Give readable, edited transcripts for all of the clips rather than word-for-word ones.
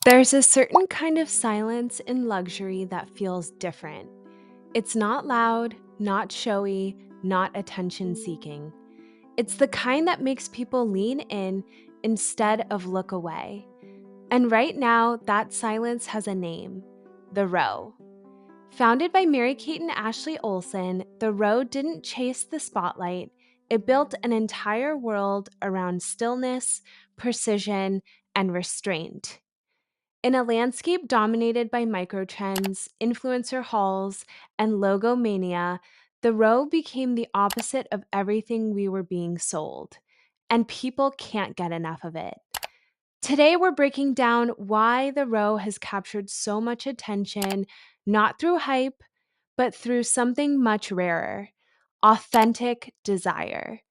There's a certain kind of silence in luxury that feels different. It's not loud, not showy, not attention seeking. It's the kind that makes people lean in instead of look away. And right now, that silence has a name: the Row. Founded by Mary Kate and Ashley Olsen, the Row didn't chase the spotlight. It built an entire world around stillness, precision, and restraint. In a landscape dominated by microtrends, influencer hauls, and logo mania, the row became the opposite of everything we were being sold. And people can't get enough of it. Today, we're breaking down why the row has captured so much attention, not through hype, but through something much rarer: authentic desire.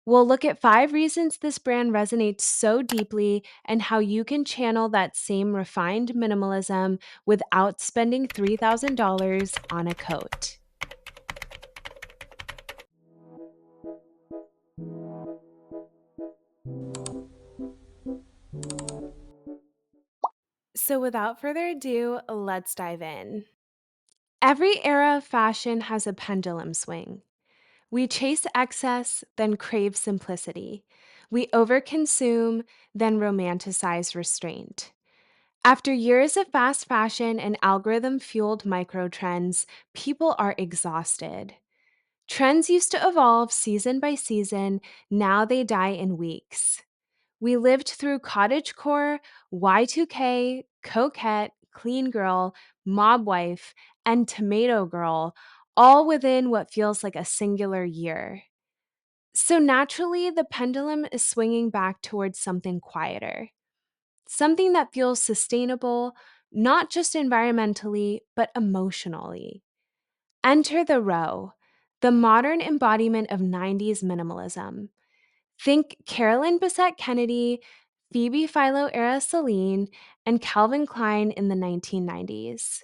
We'll look at 5 reasons this brand resonates so deeply and how you can channel that same refined minimalism without spending $3,000 on a coat. So, without further ado, let's dive in. Every era of fashion has a pendulum swing. We chase excess, then crave simplicity. We overconsume, then romanticize restraint. After years of fast fashion and algorithm fueled microtrends, people are exhausted. Trends used to evolve season by season, now they die in weeks. We lived through cottagecore, Y2K, coquette, clean girl, mob wife, and tomato girl, all within what feels like a singular year. So naturally, the pendulum is swinging back towards something quieter. Something that feels sustainable, not just environmentally, but emotionally. Enter the row, the modern embodiment of 90s minimalism. Think Carolyn Bessette Kennedy, Phoebe Philo era Celine, and Calvin Klein in the 1990s.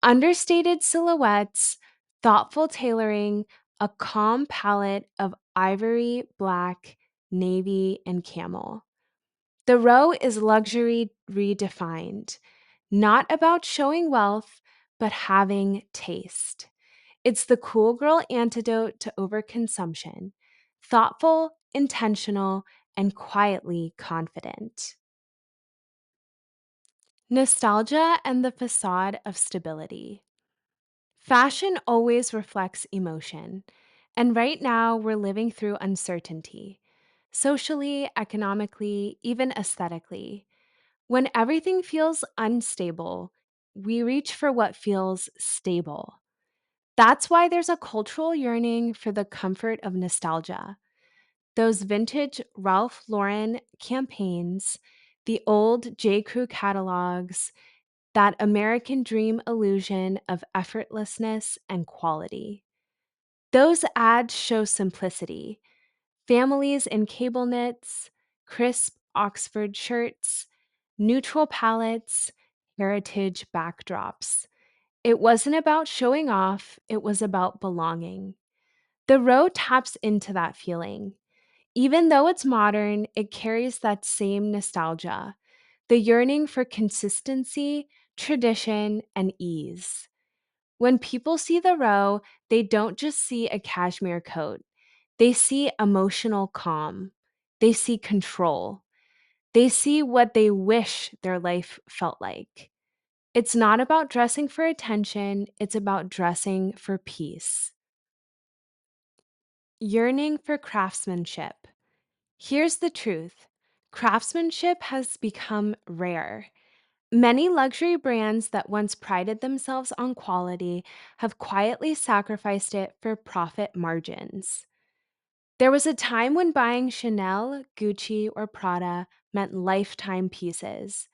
Understated silhouettes, thoughtful tailoring, a calm palette of ivory, black, navy, and camel. The row is luxury redefined, not about showing wealth, but having taste. It's the cool girl antidote to overconsumption: thoughtful, intentional, and quietly confident. Nostalgia and the facade of stability. Fashion always reflects emotion, and right now we're living through uncertainty, socially, economically, even aesthetically. When everything feels unstable, we reach for what feels stable. That's why there's a cultural yearning for the comfort of nostalgia. Those vintage Ralph Lauren campaigns, the old J. Crew catalogs, that American dream illusion of effortlessness and quality. Those ads show simplicity: families in cable knits, crisp Oxford shirts, neutral palettes, heritage backdrops. It wasn't about showing off, it was about belonging. The row taps into that feeling. Even though it's modern, it carries that same nostalgia, the yearning for consistency, tradition, and ease. When people see the row, they don't just see a cashmere coat. They see emotional calm. They see control. They see what they wish their life felt like. It's not about dressing for attention, it's about dressing for peace. Yearning for craftsmanship. Here's the truth: craftsmanship has become rare. Many luxury brands that once prided themselves on quality have quietly sacrificed it for profit margins. There was a time when buying Chanel, Gucci, or Prada meant lifetime pieces: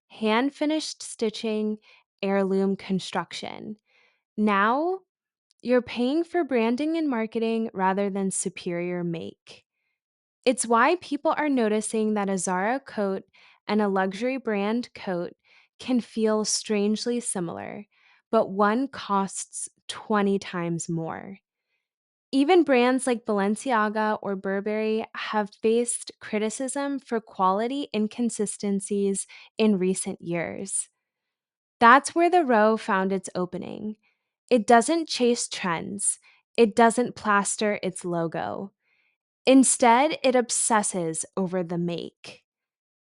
hand finished stitching, heirloom construction. Now, you're paying for branding and marketing rather than superior make. It's why people are noticing that a Zara coat and a luxury brand coat can feel strangely similar, but one costs 20 times more. Even brands like Balenciaga or Burberry have faced criticism for quality inconsistencies in recent years. That's where the row found its opening. It doesn't chase trends, it doesn't plaster its logo. Instead, it obsesses over the make.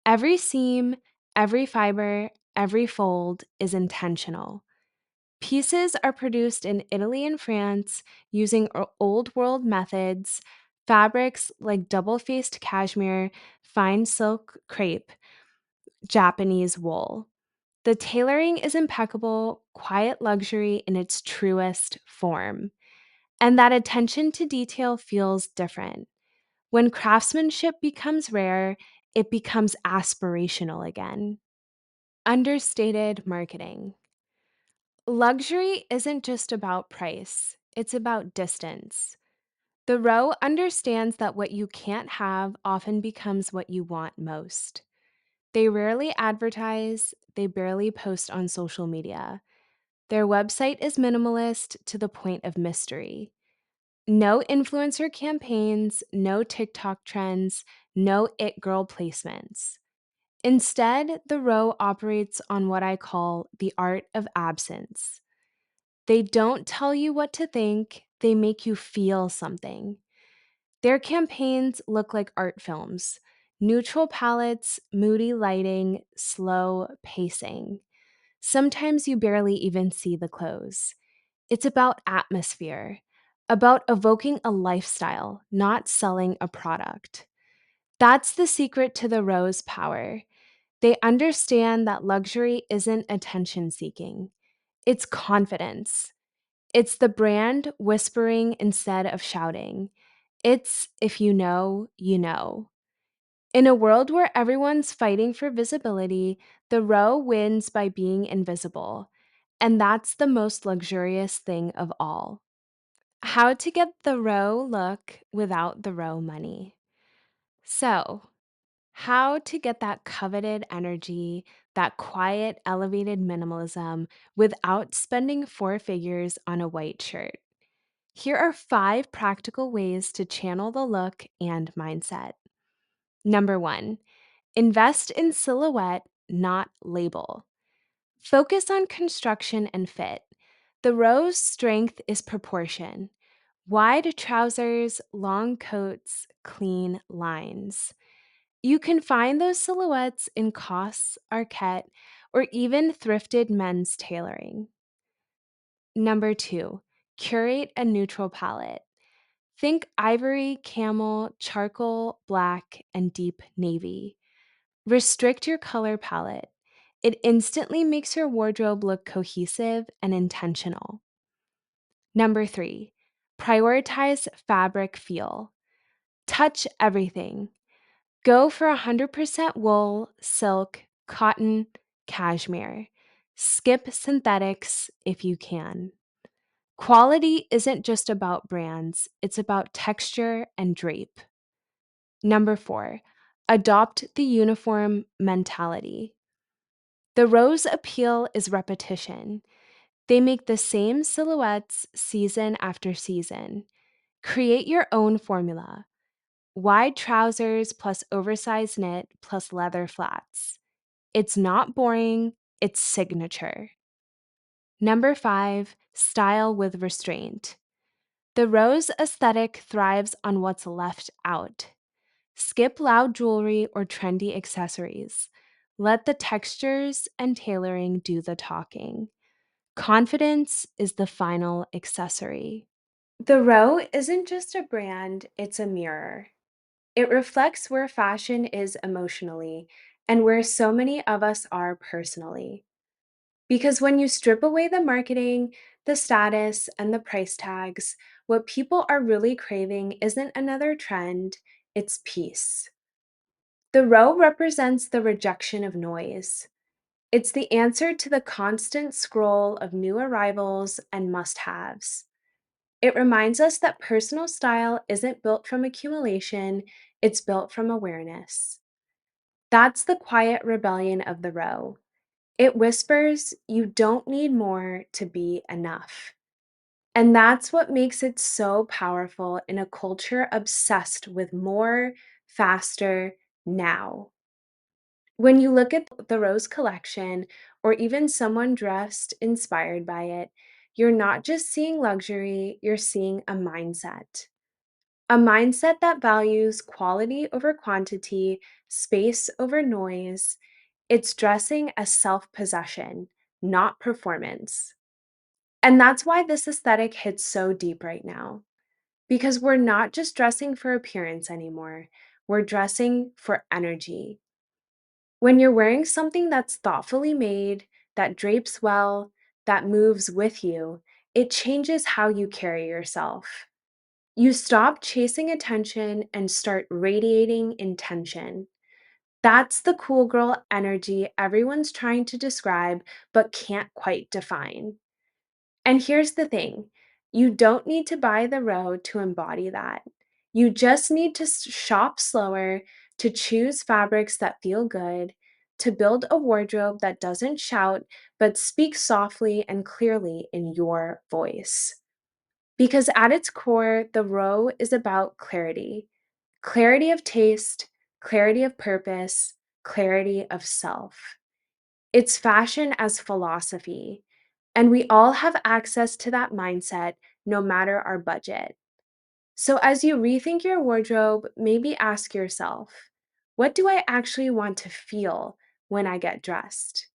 Every seam, every fiber, every fold is intentional. Pieces are produced in Italy and France using old world methods, fabrics like double faced cashmere, fine silk crepe, Japanese wool. The tailoring is impeccable, quiet luxury in its truest form. And that attention to detail feels different. When craftsmanship becomes rare, it becomes aspirational again. Understated marketing. Luxury isn't just about price, it's about distance. The row understands that what you can't have often becomes what you want most. They rarely advertise, they barely post on social media. Their website is minimalist to the point of mystery. No influencer campaigns, no TikTok trends, no it girl placements. Instead, the row operates on what I call the art of absence. They don't tell you what to think, they make you feel something. Their campaigns look like art films: neutral palettes, moody lighting, slow pacing. Sometimes you barely even see the clothes. It's about atmosphere, about evoking a lifestyle, not selling a product. That's the secret to the row's power. They understand that luxury isn't attention seeking, it's confidence. It's the brand whispering instead of shouting. It's if you know, you know. In a world where everyone's fighting for visibility, the row wins by being invisible. And that's the most luxurious thing of all. How to get the row look without the row money. So, how to get that coveted energy, that quiet, elevated minimalism without spending four figures on a white shirt. Here are 5 practical ways to channel the look and mindset. Number 1, invest in silhouette, not label. Focus on construction and fit. The row's strength is proportion: wide trousers, long coats, clean lines. You can find those silhouettes in COS, Arquette, or even thrifted men's tailoring. Number 2, curate a neutral palette. Think ivory, camel, charcoal, black, and deep navy. Restrict your color palette. It instantly makes your wardrobe look cohesive and intentional. Number 3, prioritize fabric feel. Touch everything. Go for 100% wool, silk, cotton, cashmere. Skip synthetics if you can. Quality isn't just about brands, it's about texture and drape. Number 4, adopt the uniform mentality. The row's appeal is repetition. They make the same silhouettes season after season. Create your own formula: wide trousers plus oversized knit plus leather flats. It's not boring, it's signature. Number 5, style with restraint. The rose aesthetic thrives on what's left out. Skip loud jewelry or trendy accessories. Let the textures and tailoring do the talking. Confidence is the final accessory. The row isn't just a brand, it's a mirror. It reflects where fashion is emotionally and where so many of us are personally. Because when you strip away the marketing, the status, and the price tags, what people are really craving isn't another trend, it's peace. The row represents the rejection of noise. It's the answer to the constant scroll of new arrivals and must haves. It reminds us that personal style isn't built from accumulation, it's built from awareness. That's the quiet rebellion of the row. It whispers, you don't need more to be enough. And that's what makes it so powerful in a culture obsessed with more, faster, now. When you look at the Rose collection, or even someone dressed inspired by it, you're not just seeing luxury, you're seeing a mindset. A mindset that values quality over quantity, space over noise. It's dressing as self possession, not performance. And that's why this aesthetic hits so deep right now, because we're not just dressing for appearance anymore, we're dressing for energy. When you're wearing something that's thoughtfully made, that drapes well, that moves with you, it changes how you carry yourself. You stop chasing attention and start radiating intention. That's the cool girl energy everyone's trying to describe but can't quite define. And here's the thing, you don't need to buy the road to embody that. You just need to shop slower, to choose fabrics that feel good, to build a wardrobe that doesn't shout but speaks softly and clearly in your voice. Because at its core, the row is about clarity, clarity of taste, clarity of purpose, clarity of self. It's fashion as philosophy, and we all have access to that mindset no matter our budget. So, as you rethink your wardrobe, maybe ask yourself, what do I actually want to feel when I get dressed?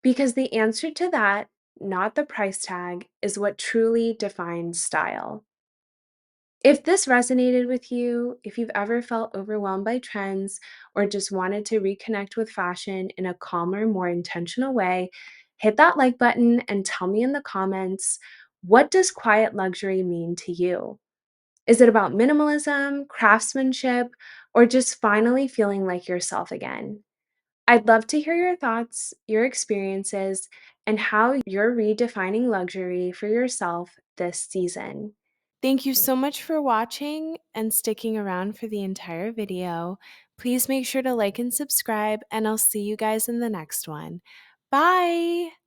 Because the answer to that, not the price tag, is what truly defines style. If this resonated with you, if you've ever felt overwhelmed by trends or just wanted to reconnect with fashion in a calmer, more intentional way, hit that like button and tell me in the comments, what does quiet luxury mean to you? Is it about minimalism, craftsmanship, or just finally feeling like yourself again? I'd love to hear your thoughts, your experiences, and how you're redefining luxury for yourself this season. Thank you so much for watching and sticking around for the entire video. Please make sure to like and subscribe, and I'll see you guys in the next one. Bye!